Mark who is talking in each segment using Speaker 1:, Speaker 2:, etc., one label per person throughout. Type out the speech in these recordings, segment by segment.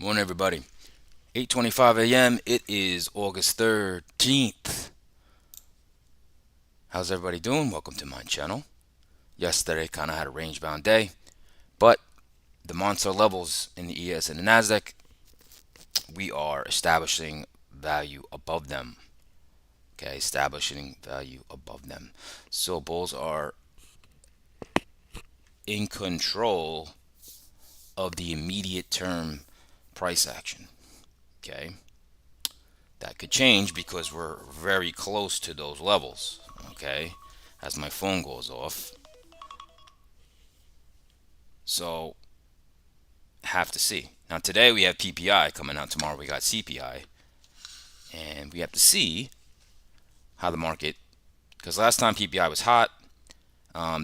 Speaker 1: Morning, everybody. 8:25 a.m. It is August 13th. How's everybody doing? Welcome to my channel. Yesterday kind of had a range-bound day, but the monster levels in the ES and the Nasdaq, we are establishing value above them. Okay, establishing value above them. So bulls are in control of the immediate term price action. Okay, that could change because we're very close to those levels. Okay, as my phone goes off. So have to see. Now today we have PPI coming out. Tomorrow we got CPI, and we have to see how the market. Because last time PPI was hot.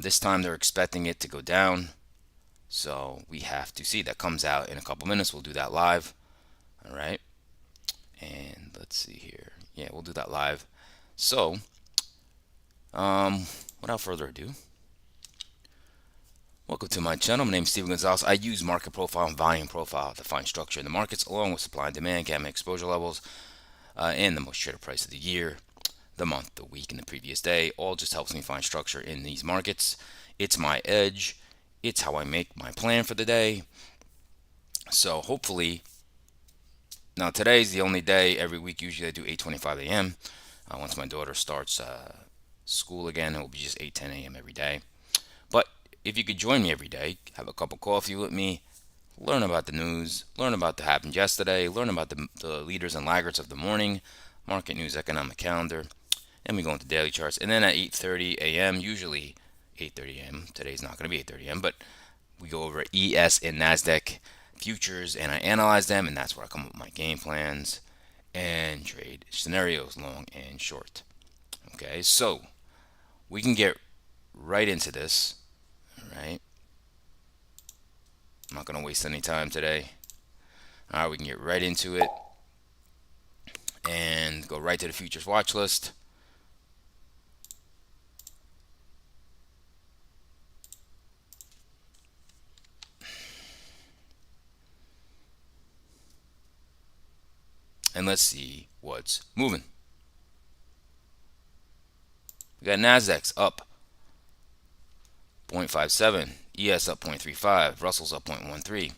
Speaker 1: This time they're expecting it to go down. So we have to see. That comes out in a couple minutes. We'll do that live. All right. And let's see here. Yeah, we'll do that live. So, without further ado, welcome to my channel. My name is Steven Gonzalez. I use market profile and volume profile to find structure in the markets, along with supply and demand, gamma exposure levels, and the most traded price of the year, the month, the week, and the previous day. All just helps me find structure in these markets. It's my edge. It's how I make my plan for the day. So hopefully, now today's the only day. Every week, usually I do 8:25 a.m. Once my daughter starts school again, it will be just 8:10 a.m. every day. But if you could join me every day, have a cup of coffee with me, learn about the news, learn about what happened yesterday, learn about the leaders and laggards of the morning, market news, economic calendar, and we go into daily charts. And then at 8:30 a.m., usually 8:30 a.m., today's not going to be 8:30 a.m., but we go over ES and NASDAQ futures and I analyze them, and that's where I come up with my game plans and trade scenarios, long and short. Okay, so we can get right into this. All right, I'm not going to waste any time today. All right, we can get right into it and go right to the futures watch list. And let's see what's moving. We got Nasdaq's up 0.57, ES up 0.35, Russell's up 0.13.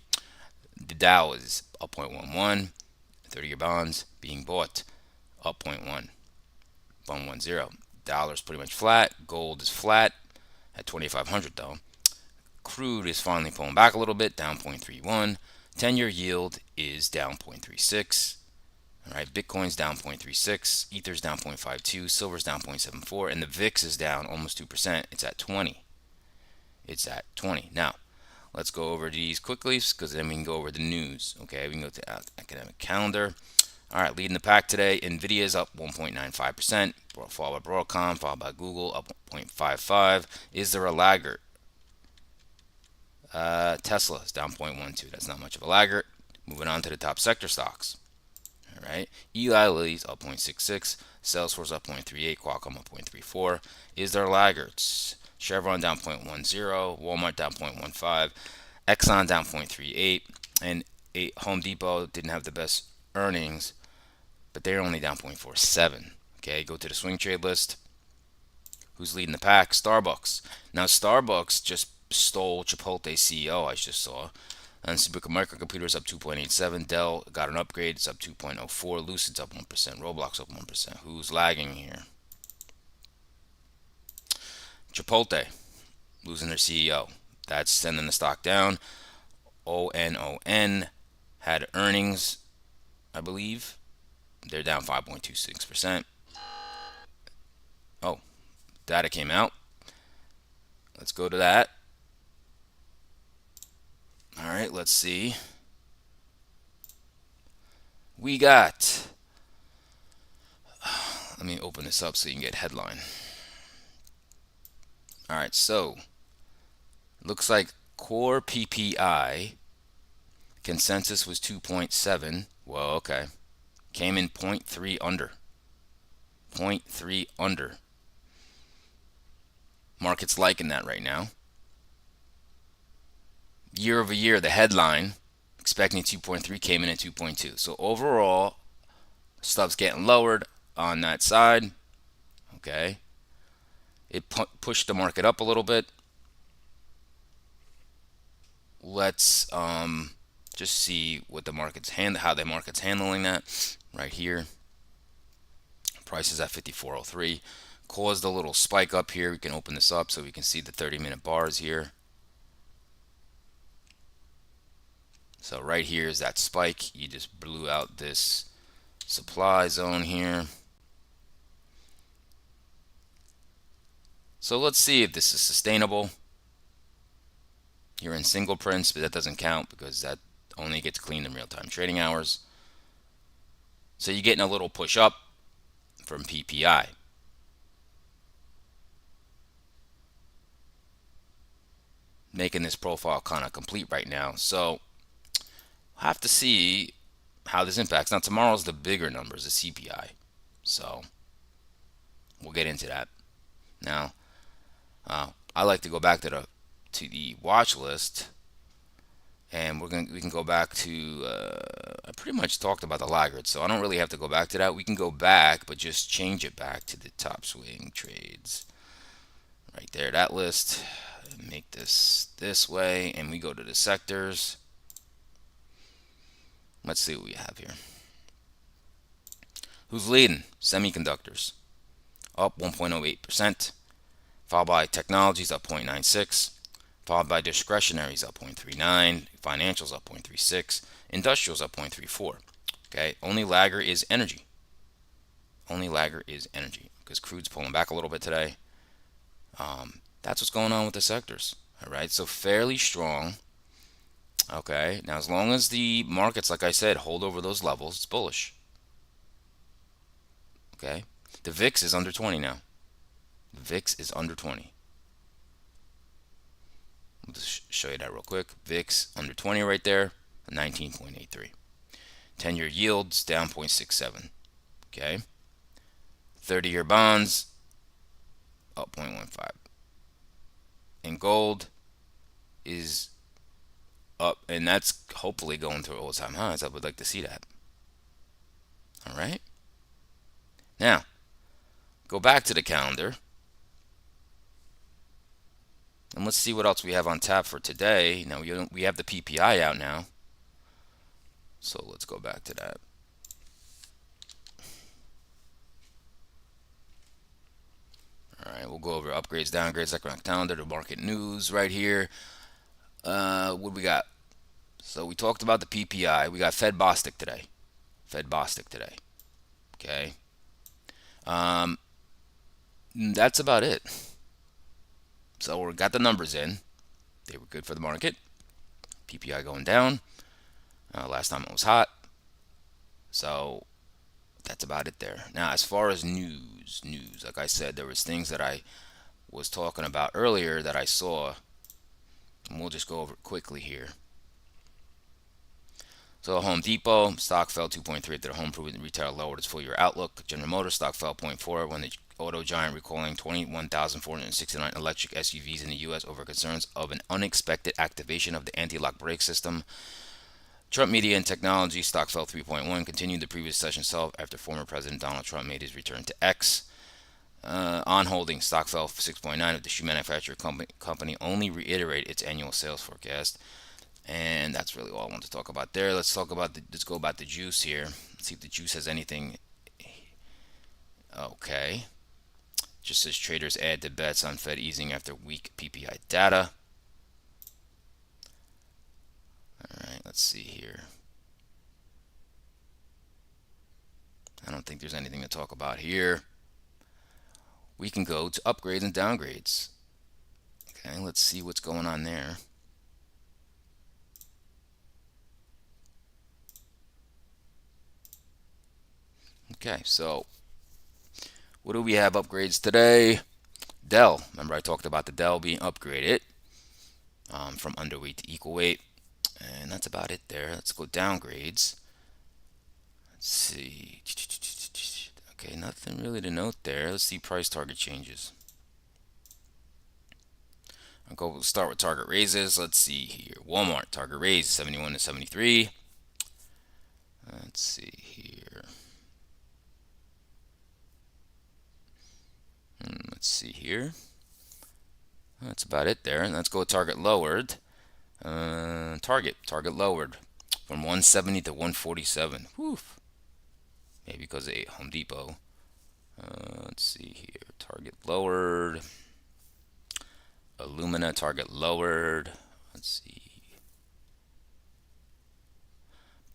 Speaker 1: The Dow is up 0.11. 30-year bonds being bought up 0.110. Dollar's pretty much flat. Gold is flat at 2,500 though. Crude is finally pulling back a little bit, down 0.31. 10-year yield is down 0.36. All right, Bitcoin's down 0.36, Ether's down 0.52, Silver's down 0.74, and the VIX is down almost 2%. It's at 20. It's at 20. Now, let's go over these quickly because then we can go over the news. Okay, we can go to academic calendar. All right, leading the pack today, Nvidia is up 1.95%, followed by Broadcom, followed by Google, up 0.55. Is there a laggard? Tesla is down 0.12. That's not much of a laggard. Moving on to the top sector stocks. All right, Eli Lilly's up 0.66, Salesforce up 0.38, Qualcomm up 0.34. Is there laggards? Chevron down 0.10, Walmart down 0.15, Exxon down 0.38, and Home Depot didn't have the best earnings, but they're only down 0.47. Okay, go to the swing trade list. Who's leading the pack? Starbucks. Now Starbucks just stole Chipotle's CEO, I just saw. And Superca Microcomputers up 2.87. Dell got an upgrade. It's up 2.04. Lucid's up 1%. Roblox up 1%. Who's lagging here? Chipotle losing their CEO. That's sending the stock down. ONON had earnings, I believe. They're down 5.26%. Oh, data came out. Let's go to that. All right, let's see. We got, let me open this up so you can get headline. All right, so looks like core PPI consensus was 2.7. Well, okay. Came in 0.3 under. 0.3 under. Market's liking that right now. Year over year, the headline expecting 2.3, came in at 2.2. So overall, stuff's getting lowered on that side. Okay, it pushed the market up a little bit. Let's just see what the market's how the market's handling that right here. Price is at 54.03. Caused a little spike up here. We can open this up so we can see the 30-minute bars here. So right here is that spike. You just blew out this supply zone here. So let's see if this is sustainable. You're in single prints, but that doesn't count because that only gets cleaned in real-time trading hours. So you're getting a little push up from PPI. Making this profile kind of complete right now. So we'll have to see how this impacts. Now tomorrow's the bigger numbers, the CPI. So we'll get into that. Now, I like to go back to the watch list, and we can go back to I pretty much talked about the laggards, so I don't really have to go back to that. We can go back, but just change it back to the top swing trades right there, that list. Make this way, and we go to the sectors. Let's see what we have here. Who's leading? Semiconductors up 1.08%, followed by technologies up 0.96, followed by discretionaries up 0.39, financials up 0.36, industrials up 0.34. Okay, only lagger is energy. Only lagger is energy because crude's pulling back a little bit today. That's what's going on with the sectors. All right, so fairly strong. Okay, now as long as the markets, like I said, hold over those levels, it's bullish. Okay, the VIX is under 20 now. The VIX is under 20. I'll just show you that real quick. VIX under 20 right there, 19.83. 10-year yields down 0.67. Okay, 30-year bonds up 0.15. And gold is up, and that's hopefully going through all-time highs. I would like to see that. All right. Now, go back to the calendar, and let's see what else we have on tap for today. Now, we have the PPI out now, so let's go back to that. All right, we'll go over upgrades, downgrades, economic calendar, the market news right here. What do we got? So we talked about the PPI. We got Fed Bostic today. Fed Bostic today. Okay. That's about it. So we got the numbers in. They were good for the market. PPI going down. Last time it was hot. So that's about it there. Now, as far as news, like I said, there was things that I was talking about earlier that I saw, and we'll just go over it quickly here. So Home Depot stock fell 2.3 after the home improvement retailer lowered its full-year outlook. General Motors stock fell 0.4 when the auto giant recalling 21,469 electric SUVs in the U.S. over concerns of an unexpected activation of the anti-lock brake system. Trump Media and Technology stock fell 3.1, continued the previous session sell after former President Donald Trump made his return to X. On Holding stock fell 6.9 of the shoe manufacturer company only reiterated its annual sales forecast. And that's really all I want to talk about there. Let's go about the juice here. Let's see if the juice has anything. Okay. Just says traders add to bets on Fed easing after weak PPI data. All right, let's see here. I don't think there's anything to talk about here. We can go to upgrades and downgrades. Okay, let's see what's going on there. Okay, so what do we have upgrades today? Dell. Remember I talked about the Dell being upgraded from underweight to equal weight. And that's about it there. Let's go downgrades. Let's see. Okay, nothing really to note there. Let's see price target changes. I'll go start with target raises. Let's see here. Walmart target raise 71 to 73. Let's see here. Let's see here. That's about it there. And let's go target lowered. Target lowered from 170 to 147. Whew. Maybe because of Home Depot. Let's see here. Target lowered. Illumina target lowered. Let's see.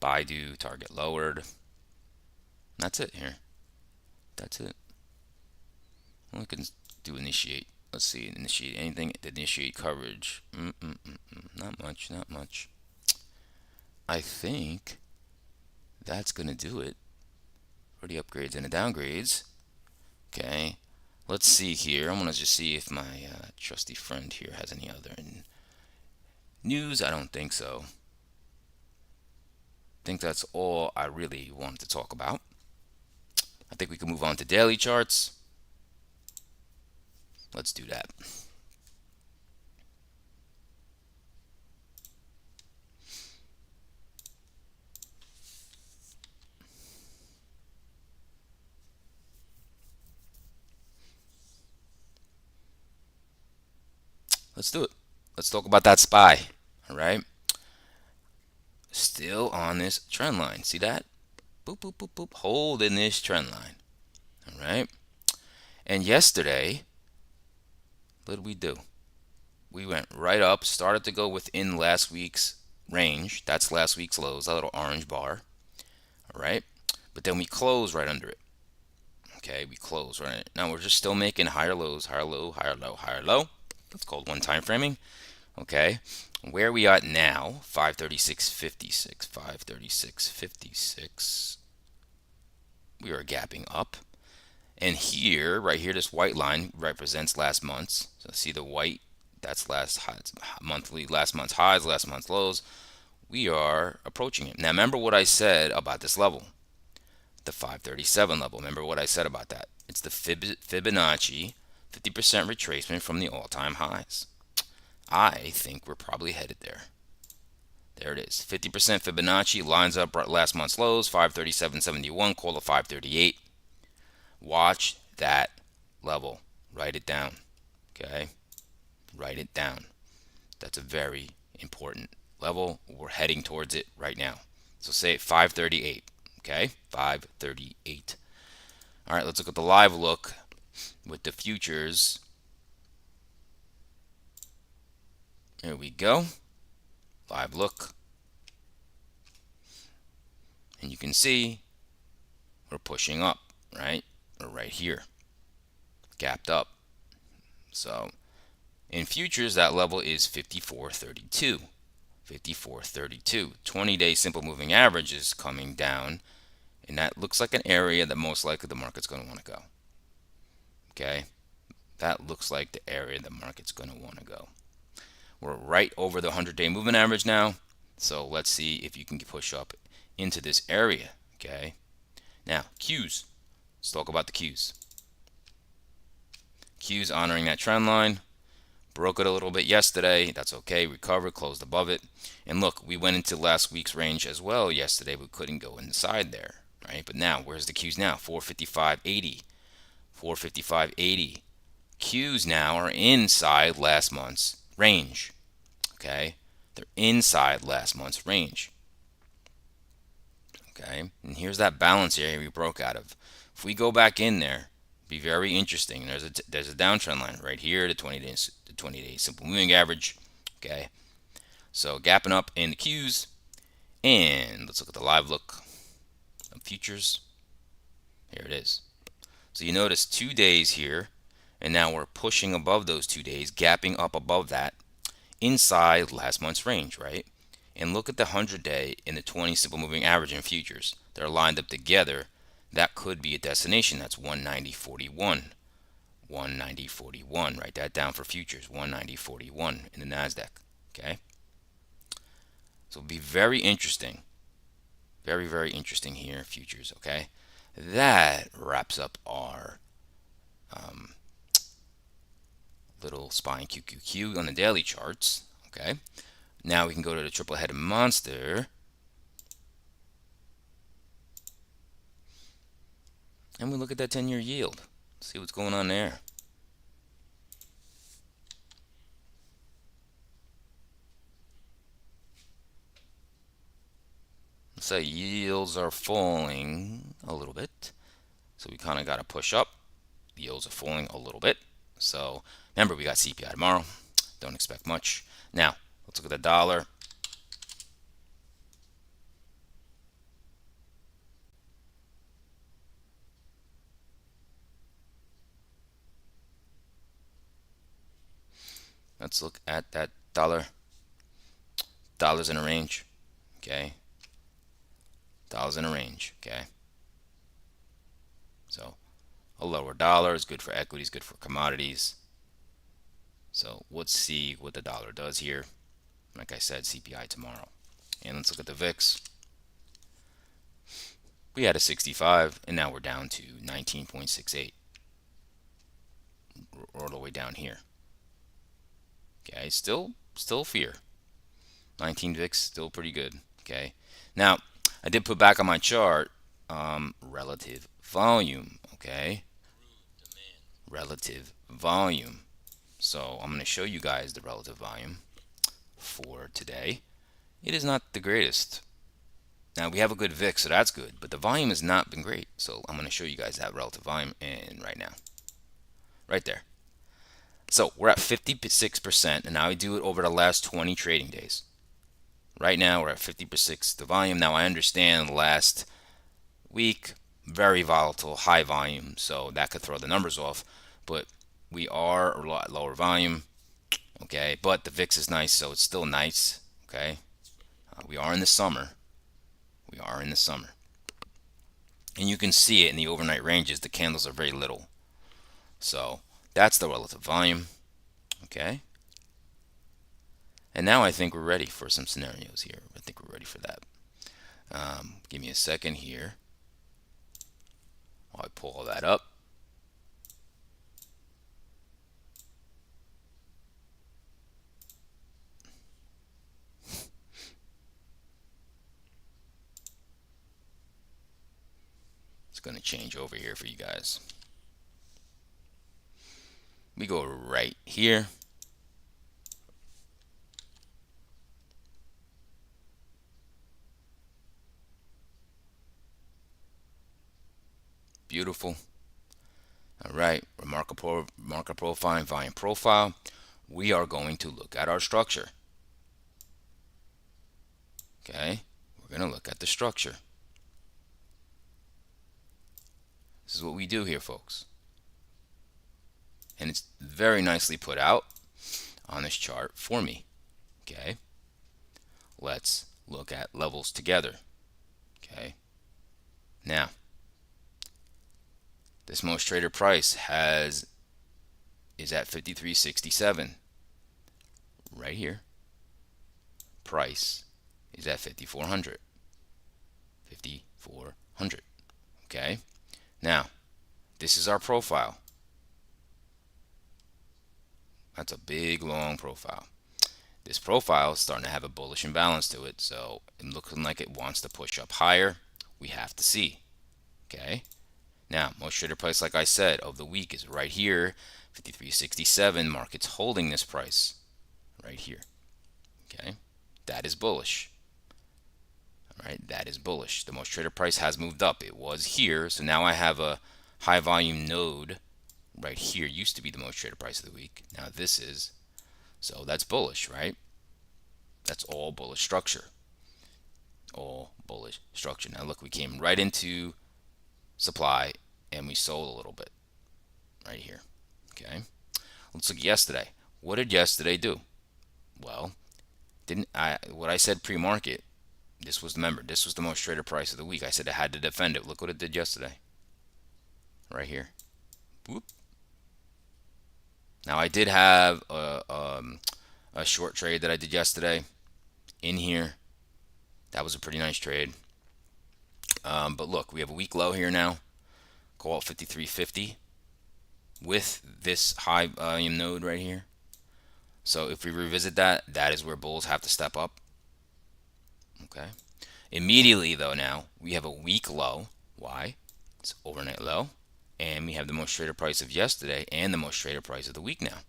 Speaker 1: Baidu target lowered. That's it here. That's it. We can do initiate. Let's see. Initiate anything. Initiate coverage. Not much. Not much. I think that's gonna do it for the upgrades and the downgrades. Okay. Let's see here. I'm gonna just see if my trusty friend here has any other news. I don't think so. I think that's all I really wanted to talk about. I think we can move on to daily charts. Let's do that. Let's do it. Let's talk about that SPY. All right. Still on this trend line. See that? Boop, boop, boop, boop. Holding this trend line. All right. And yesterday, what did we do? We went right up, started to go within last week's range. That's last week's lows, that little orange bar. All right. But then we closed right under it. Okay. We closed right under it. Now we're just still making higher lows, higher low, higher low, higher low. That's called one time framing. Okay. Where we at now? 536.56. 536.56. We are gapping up. And here, right here, this white line represents last month's. So see the white, that's last month's highs, last month's lows. We are approaching it. Now remember what I said about this level, the 537 level. Remember what I said about that. It's the Fibonacci 50% retracement from the all-time highs. I think we're probably headed there. There it is. 50% Fibonacci lines up last month's lows, 537.71, call it 538. Watch that level. Write it down. Okay? Write it down. That's a very important level. We're heading towards it right now. So say 538. Okay? 538. All right, let's look at the live look with the futures. Here we go. Live look. And you can see we're pushing up, right? We're right here. Gapped up. So in futures, that level is 54.32. 54.32. 20-day simple moving average is coming down, and that looks like an area that most likely the market's going to want to go. Okay? That looks like the area the market's going to want to go. We're right over the 100-day moving average now, so let's see if you can push up into this area. Okay? Now, Qs. Let's talk about the Qs. Qs honoring that trend line. Broke it a little bit yesterday. That's okay. Recovered, closed above it. And look, we went into last week's range as well yesterday. We couldn't go inside there, right? But now, where's the Qs now? 455.80. 455.80. Qs now are inside last month's range. Okay? They're inside last month's range. Okay? And here's that balance area we broke out of. If we go back in there, be very interesting. There's a downtrend line right here, the 20-day simple moving average. Okay, so gapping up in the Qs, and let's look at the live look of futures. Here it is. So you notice 2 days here, and now we're pushing above those 2 days, gapping up above that, inside last month's range, right? And look at the 100-day and the 20 simple moving average in futures. They're lined up together. That could be a destination. That's 190.41. 190.41. Write that down for futures. 190.41 in the NASDAQ. Okay? So it'll be very interesting. Very, very interesting here, futures. Okay? That wraps up our little spine QQQ on the daily charts. Okay, now we can go to the triple headed monster, and we look at that 10-year yield. See what's going on there. So yields are falling a little bit, so we kind of got to push up. Yields are falling a little bit, so remember we got CPI tomorrow. Don't expect much. Now let's look at the dollar. Let's look at that dollar. Dollars in a range. Okay, dollars in a range. Okay, so a lower dollar is good for equities, good for commodities. So let's see what the dollar does here. Like I said, CPI tomorrow. And let's look at the VIX. We had a 65, and now we're down to 19.68. All the way down here. Okay, still fear. 19 VIX, still pretty good. Okay, now I did put back on my chart relative volume. Okay, relative volume. So I'm going to show you guys the relative volume for today. It is not the greatest. Now we have a good VIX, so that's good, but the volume has not been great. So I'm going to show you guys that relative volume in right now, right there. So we're at 56%, and now we do it over the last 20 trading days. Right now we're at 50% the volume. Now I understand last week very volatile, high volume, so that could throw the numbers off. But we are a lot lower volume, okay. But the VIX is nice, so it's still nice, okay. We are in the summer. We are in the summer, and you can see it in the overnight ranges. The candles are very little, so that's the relative volume, okay. And now I think we're ready for some scenarios here. I think we're ready for that. Give me a second here while I pull all that up. It's going to change over here for you guys. We go right here. Beautiful. All right, market profile and volume profile. We are going to look at our structure. Okay, we're going to look at the structure. This is what we do here, folks. And it's very nicely put out on this chart for me. Okay, let's look at levels together. Okay, now this most traded price is at 53.67 right here. Price is at 5,400. 5,400. Okay, now this is our profile. That's a big long profile. This profile is starting to have a bullish imbalance to it, so it's looking like it wants to push up higher. We have to see. Okay, now most traded price, like I said, of the week is right here, 53.67. Market's holding this price right here. Okay, that is bullish. All right, that is bullish. The most traded price has moved up. It was here, so now I have a high volume node right here. Used to be the most traded price of the week. Now this is, so that's bullish, right? That's all bullish structure. All bullish structure. Now look, we came right into supply and we sold a little bit right here. Okay, let's look at yesterday. What did yesterday do? Well, what I said pre-market, this was, remember, this was the most traded price of the week. I said I had to defend it. Look what it did yesterday. Right here. Whoop. Now I did have a short trade that I did yesterday in here. That was a pretty nice trade. But look, we have a week low here now. Call it 53.50. with this high volume node right here. So if we revisit that, that is where bulls have to step up. Okay. Immediately though, now we have a weak low. Why? It's overnight low, and we have the most traded price of yesterday and the most traded price of the week now.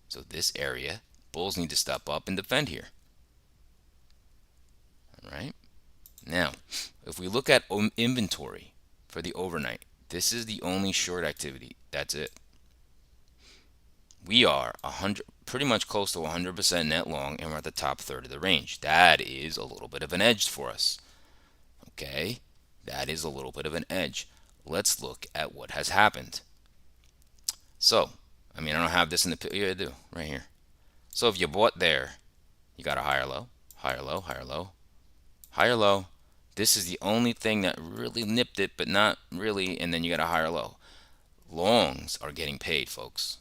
Speaker 1: So this area, bulls need to step up and defend here. All right. Now, if we look at inventory for the overnight, this is the only short activity. That's it. We are pretty much close to 100% net long, and we're at the top third of the range. That is a little bit of an edge for us. Okay, that is a little bit of an edge. Let's look at what has happened. So, I mean, I don't have this in the, yeah, I do, right here. So if you bought there, you got a higher low, higher low, higher low, higher low. This is the only thing that really nipped it, but not really, and then you got a higher low. Longs are getting paid, folks.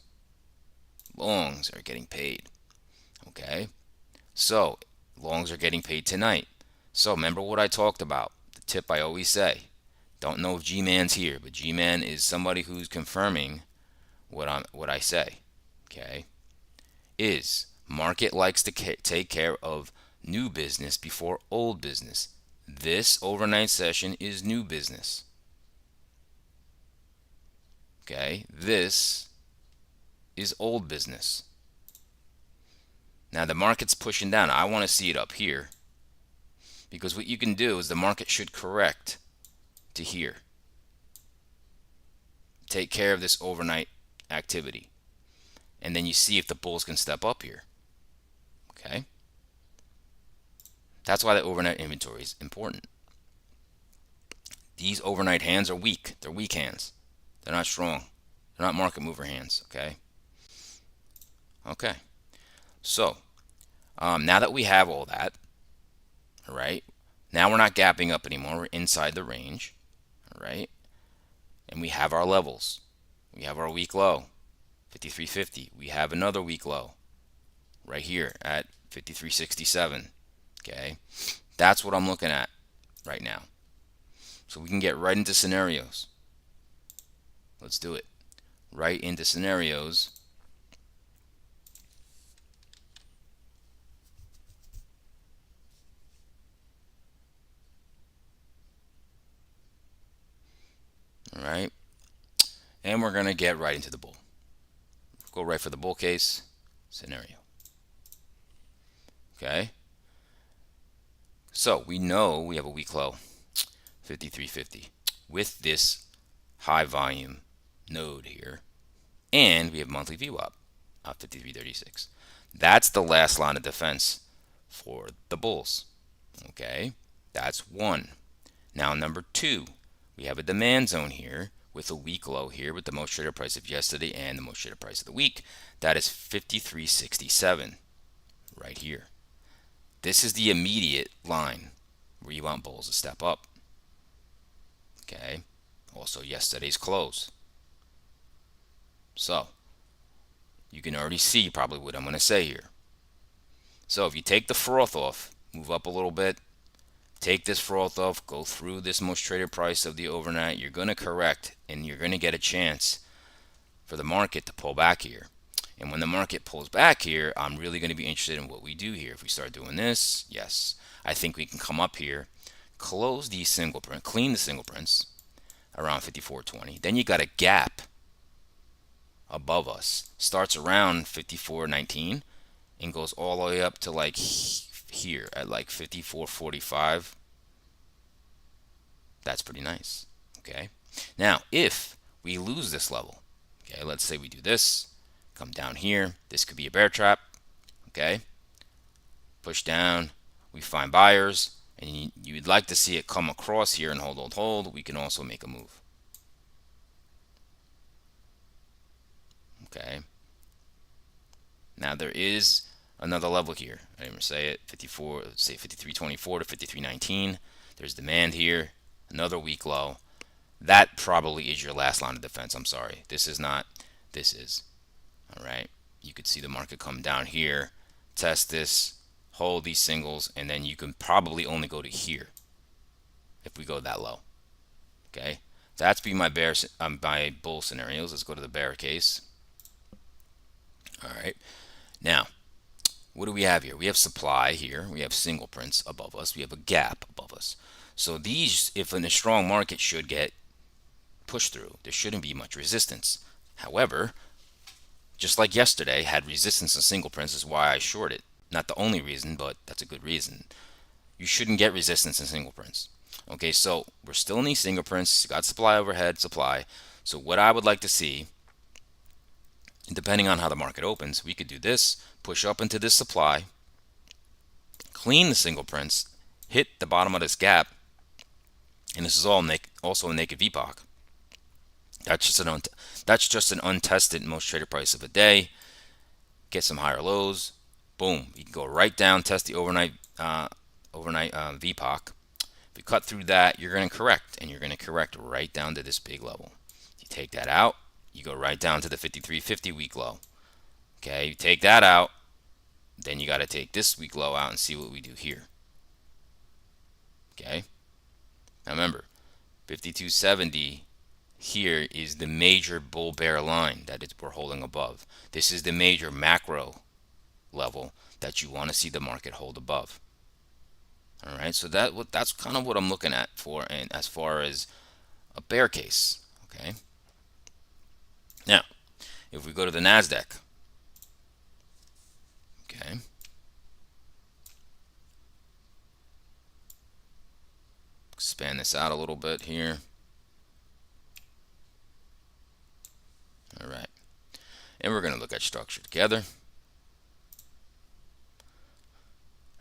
Speaker 1: Longs are getting paid. Okay, so longs are getting paid tonight. So remember what I talked about. The tip I always say. Don't know if G-Man's here, but G-Man is somebody who's confirming what I say. Okay, is market likes to take care of new business before old business. This overnight session is new business. Okay, this is old business. Now the market's pushing down. I want to see it up here, because what you can do is the market should correct to here. Take care of this overnight activity, and then you see if the bulls can step up here. Okay, that's why the overnight inventory is important. These overnight hands are weak. They're weak hands. They're not strong. They're not market mover hands. Okay, so now that we have all that, all right, now we're not gapping up anymore. We're inside the range. All right, and we have our levels. We have our weak low, 53.50. We have another weak low right here at 53.67. Okay, that's what I'm looking at right now. So we can get right into scenarios. Let's do it. Right into scenarios. All right, and we're going to get right into the bull. Go right for the bull case scenario. Okay, so we know we have a weak low, 53.50, with this high volume node here, and we have monthly VWAP at 53.36. That's the last line of defense for the bulls. Okay, that's one. Now number two, we have a demand zone here with a weak low here with the most traded price of yesterday and the most traded price of the week. That is 53.67 right here. This is the immediate line where you want bulls to step up. Okay, also yesterday's close. So you can already see probably what I'm going to say here. So if you take the froth off, move up a little bit, take this froth off, go through this most traded price of the overnight, you're going to correct, and you're going to get a chance for the market to pull back here. And when the market pulls back here, I'm really going to be interested in what we do here. If we start doing this, yes, I think we can come up here, close these single print, clean the single prints around 54.20. Then you got a gap above us, starts around 54.19 and goes all the way up to like here at like 54.45. That's pretty nice. Okay, now if we lose this level, okay, let's say we do this, come down here, this could be a bear trap. Okay, push down, we find buyers, and you would like to see it come across here and hold. We can also make a move. Okay, now there is another level here. I didn't say it. 54, let's say 53.24 to 53.19. There's demand here, another weak low. That probably is your last line of defense. I'm sorry, this is not. This is. All right, you could see the market come down here, test this, hold these singles, and then you can probably only go to here if we go that low. Okay, That's be my my bull scenarios. Let's go to the bear case. All right. Now, what do we have here? We have supply here. We have single prints above us. We have a gap above us. So these, if in a strong market, should get pushed through. There shouldn't be much resistance. However, just like yesterday, had resistance in single prints is why I shorted. Not the only reason, but that's a good reason. You shouldn't get resistance in single prints. Okay, so we're still in these single prints. Got supply overhead, supply. So what I would like to see, depending on how the market opens, we could do this, push up into this supply, clean the single prints, hit the bottom of this gap, and this is all also a naked VPOC. That's just an untested most traded price of a day. Get some higher lows. Boom. You can go right down, test the overnight VPOC. If you cut through that, you're going to correct, and you're going to correct right down to this big level. You take that out, you go right down to the 53.50 week low. Okay, you take that out, then you got to take this week low out and see what we do here. Okay, now remember, 52.70 here is the major bull bear line that we're holding above. This is the major macro level that you want to see the market hold above. All right, so that's kind of what I'm looking at for, and as far as a bear case. Okay, now if we go to the Nasdaq, okay, expand this out a little bit here. All right, and we're going to look at structure together.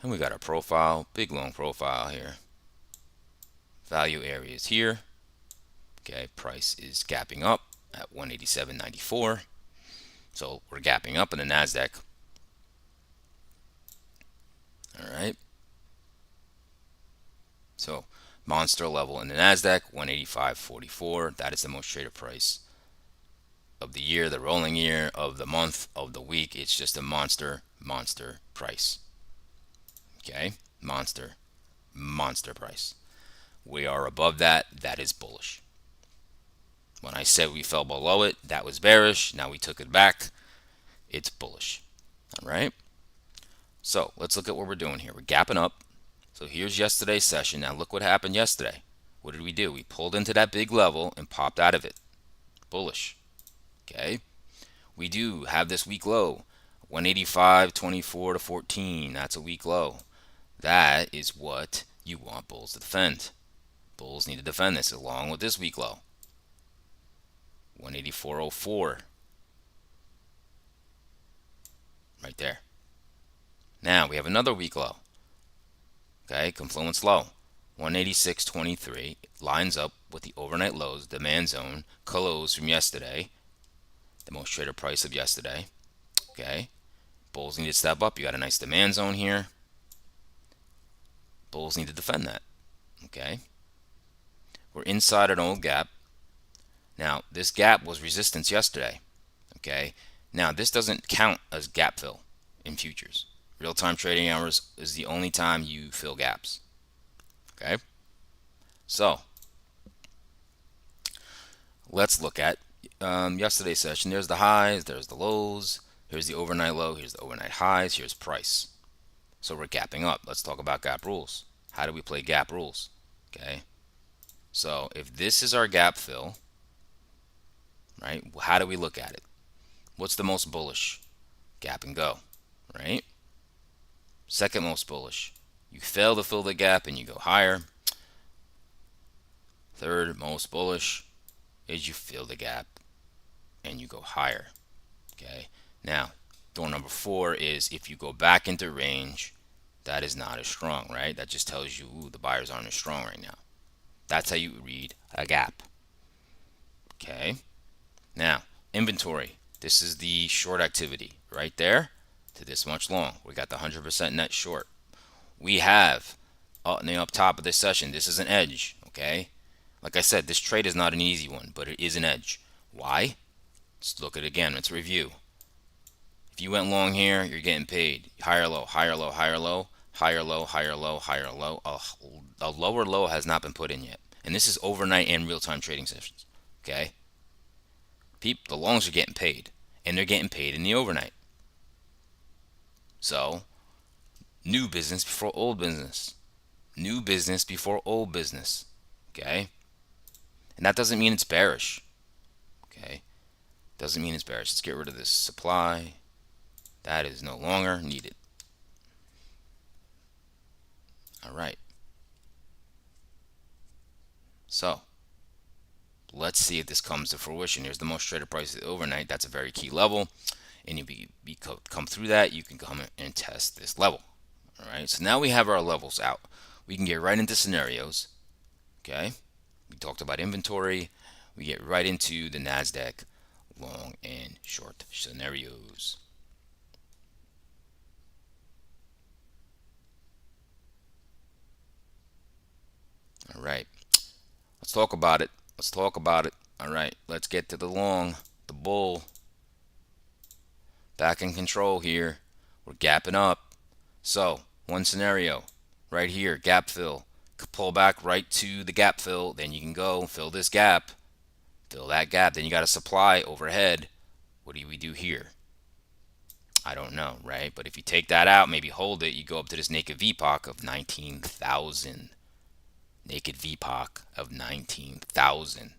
Speaker 1: And we got our profile, big long profile here. Value areas here. Okay, price is gapping up at 187.94. So we're gapping up in the Nasdaq. All right. So monster level in the Nasdaq, 185.44. That is the most traded price of the year, the rolling year, of the month, of the week. It's just a monster price. Okay, monster price. We are above that. That is bullish. When I said we fell below it, that was bearish. Now we took it back. It's bullish. All right. So let's look at what we're doing here. We're gapping up. So here's yesterday's session. Now look what happened yesterday. What did we do? We pulled into that big level and popped out of it. Bullish. Okay. We do have this week low. 185.24 to 14. That's a week low. That is what you want bulls to defend. Bulls need to defend this along with this week low. 184.04. Right there. Now we have another week low. Okay, confluence low. 186.23. Lines up with the overnight lows, demand zone, close from yesterday. The most traded price of yesterday. Okay. Bulls need to step up. You got a nice demand zone here. Bulls need to defend that. Okay. We're inside an old gap. Now, this gap was resistance yesterday. Okay. Now, this doesn't count as gap fill in futures. Real-time trading hours is the only time you fill gaps. Okay. So, let's look at yesterday's session. There's the highs. There's the lows. Here's the overnight low. Here's the overnight highs. Here's price. So we're gapping up. Let's talk about gap rules. How do we play gap rules? Okay. So if this is our gap fill, right, how do we look at it? What's the most bullish? Gap and go, right? Second most bullish. You fail to fill the gap and you go higher. Third most bullish is you fill the gap and you go higher. Okay. Now, door number 4 is if you go back into range, that is not as strong, right? That just tells you, ooh, the buyers aren't as strong right now. That's how you read a gap. Okay. Now, inventory. This is the short activity right there to this much long. We got the 100% net short. We have up top of this session, this is an edge. Okay. Like I said, this trade is not an easy one, but it is an edge. Why? Let's look at it again. Let's review. If you went long here, you're getting paid. Higher low, higher low, higher low, higher low, higher low, higher low. A lower low has not been put in yet. And this is overnight and real-time trading sessions. Okay? The longs are getting paid, and they're getting paid in the overnight. So, new business before old business. New business before old business. Okay? And that doesn't mean it's bearish. Okay? Doesn't mean it's bearish. Let's get rid of this supply. That is no longer needed. All right. So, let's see if this comes to fruition. Here's the most traded price of the overnight. That's a very key level. And if you come through that, you can come and test this level. All right. So now we have our levels out. We can get right into scenarios. Okay. We talked about inventory. We get right into the NASDAQ long and short scenarios. All right. Let's talk about it. Let's talk about it. All right. Let's get to the long, the bull. Back in control here. We're gapping up. So, one scenario right here, gap fill. Pull back right to the gap fill. Then you can go fill this gap. Fill that gap. Then you got a supply overhead. What do we do here? I don't know, right? But if you take that out, maybe hold it, you go up to this naked VPOC of 19,000. Naked VPOC of 19,000.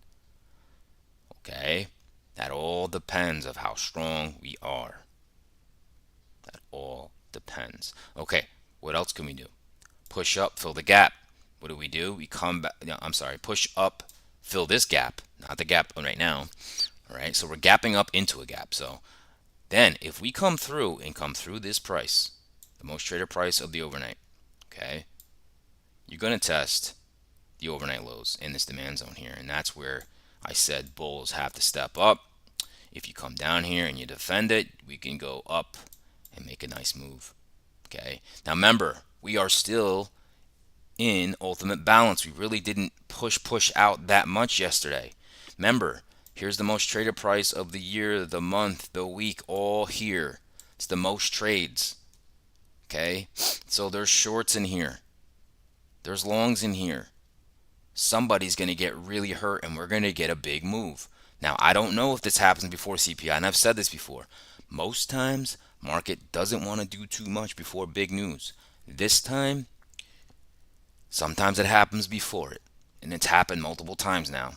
Speaker 1: Okay? That all depends of how strong we are. That all depends. Okay, what else can we do? Push up, fill the gap. What do? We come back. No, I'm sorry. Push up, fill this gap, not the gap right now. All right, so we're gapping up into a gap. So then if we come through this price, the most traded price of the overnight, okay, you're going to test the overnight lows in this demand zone here. And that's where I said bulls have to step up. If you come down here and you defend it, we can go up and make a nice move. Okay. Now remember, we are still in ultimate balance. We really didn't push out that much yesterday. Remember, here's the most traded price of the year, the month, the week, all here. It's the most trades. Okay. So there's shorts in here. There's longs in here. Somebody's going to get really hurt and we're going to get a big move. Now, I don't know if this happens before CPI, and I've said this before. Most times, market doesn't want to do too much before big news. This time, sometimes it happens before it, and it's happened multiple times now.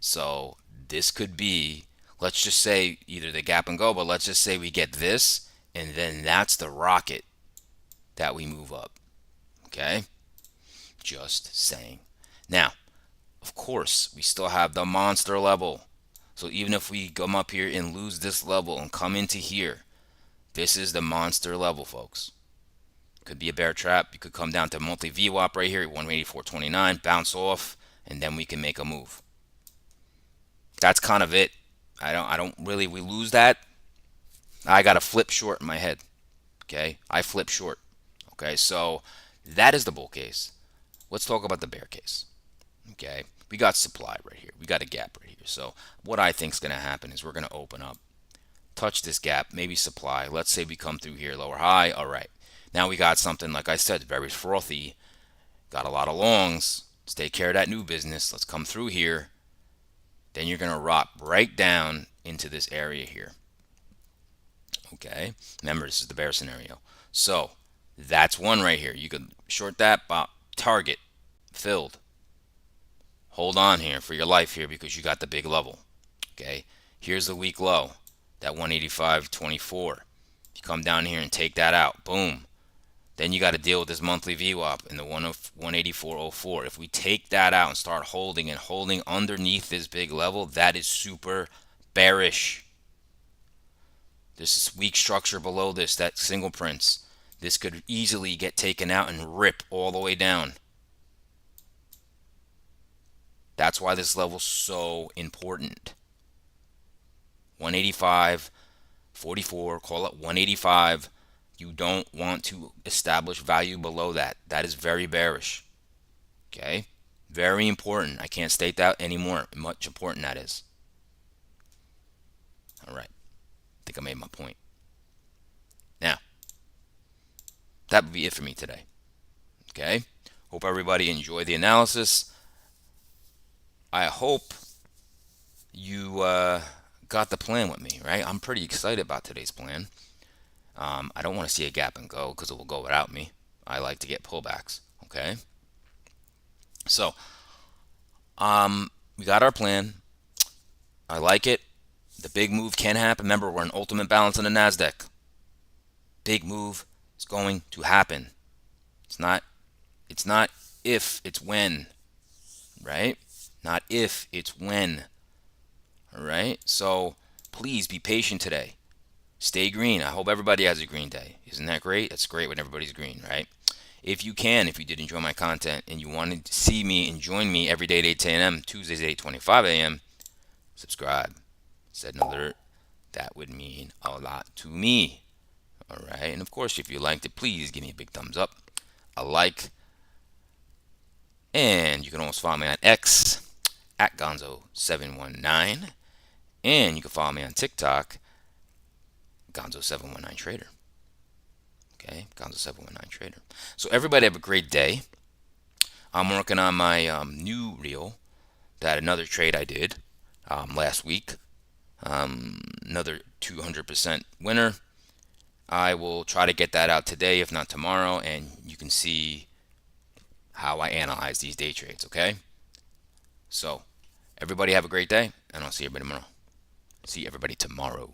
Speaker 1: So this could be, let's just say either the gap and go, but let's just say we get this, and then that's the rocket that we move up. Okay? Just saying. Now, of course, we still have the monster level. So even if we come up here and lose this level and come into here, this is the monster level, folks. Could be a bear trap. You could come down to monthly VWAP right here at 184.29, bounce off, and then we can make a move. That's kind of it. I don't really, we lose that, I got a flip short in my head. Okay, I flip short. Okay, so that is the bull case. Let's talk about the bear case. Okay, we got supply right here. We got a gap right here. So what I think is going to happen is we're going to open up, touch this gap, maybe supply. Let's say we come through here, lower high. All right, now we got something, like I said, very frothy. Got a lot of longs. Let's take care of that new business. Let's come through here. Then you're going to rock right down into this area here. Okay, remember, this is the bear scenario. So that's one right here. You could short that, target filled. Hold on here for your life here because you got the big level. Okay, here's the weak low, that 185.24. You come down here and take that out, boom. Then you got to deal with this monthly VWAP in the 184.04. If we take that out and start holding underneath this big level, that is super bearish. This is weak structure below this, that single prints. This could easily get taken out and rip all the way down. That's why this level is so important. 185.44, call it 185. You don't want to establish value below that. That is very bearish. Okay? Very important. I can't state that anymore. Much important that is. All right. I think I made my point. Now, that would be it for me today. Okay? Hope everybody enjoyed the analysis. I hope you got the plan with me, right? I'm pretty excited about today's plan. I don't want to see a gap and go because it will go without me. I like to get pullbacks. Okay, so we got our plan. I like it. The big move can happen. Remember, we're in ultimate balance on the Nasdaq. Big move is going to happen. It's not. It's not if. It's when. Right? Not if. It's when. All right. So please be patient today. Stay green. I hope everybody has a green day. Isn't that great? That's great when everybody's green, right? If you can, if you did enjoy my content and you wanted to see me and join me every day at 8 a.m., Tuesdays at 8:25 a.m., subscribe, set an alert. That would mean a lot to me. All right. And of course, if you liked it, please give me a big thumbs up, a like, and you can always follow me on X at Gonzo719, and you can follow me on TikTok, Gonzo719Trader. Okay, Gonzo719Trader. So everybody have a great day. I'm working on my new reel, that another trade I did last week. Another 200% winner. I will try to get that out today, if not tomorrow, and you can see how I analyze these day trades, okay? So, everybody have a great day, and I'll see everybody tomorrow. See everybody tomorrow.